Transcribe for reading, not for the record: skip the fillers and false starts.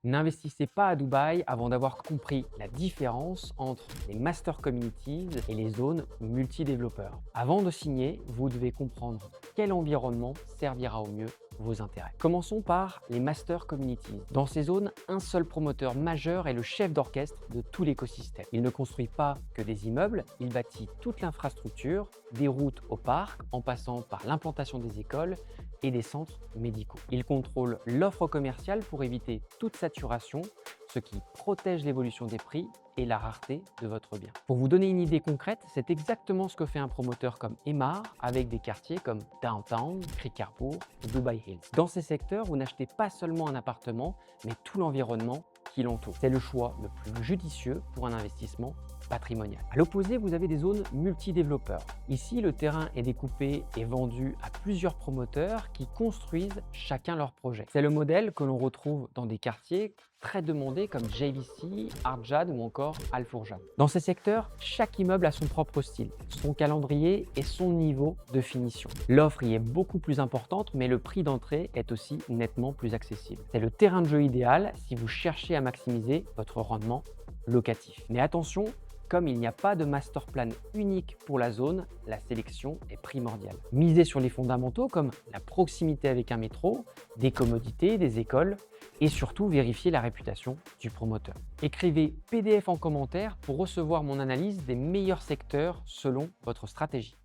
N'investissez pas à Dubaï avant d'avoir compris la différence entre les master communities et les zones multi-développeurs. Avant de signer, vous devez comprendre quel environnement servira au mieux vos intérêts. Commençons par les master communities. Dans ces zones, un seul promoteur majeur est le chef d'orchestre de tout l'écosystème. Il ne construit pas que des immeubles, il bâtit toute l'infrastructure, des routes au parc, en passant par l'implantation des écoles et des centres médicaux. Il contrôle l'offre commerciale pour éviter toute saturation, ce qui protège l'évolution des prix et la rareté de votre bien. Pour vous donner une idée concrète, c'est exactement ce que fait un promoteur comme Emaar avec des quartiers comme Downtown, Krikarpur ou Dubai Hills. Dans ces secteurs, vous n'achetez pas seulement un appartement, mais tout l'environnement qui l'entoure. C'est le choix le plus judicieux pour un investissement patrimonial. À l'opposé, vous avez des zones multidéveloppeurs. Ici, le terrain est découpé et vendu à plusieurs promoteurs qui construisent chacun leur projet. C'est le modèle que l'on retrouve dans des quartiers très demandés comme JVC, Arjad ou encore Al Fourjah. Dans ces secteurs, chaque immeuble a son propre style, son calendrier et son niveau de finition. L'offre y est beaucoup plus importante, mais le prix d'entrée est aussi nettement plus accessible. C'est le terrain de jeu idéal si vous cherchez à maximiser votre rendement locatif. Mais attention, comme il n'y a pas de master plan unique pour la zone, la sélection est primordiale. Misez sur les fondamentaux comme la proximité avec un métro, des commodités, des écoles et surtout vérifiez la réputation du promoteur. Écrivez PDF en commentaire pour recevoir mon analyse des meilleurs secteurs selon votre stratégie.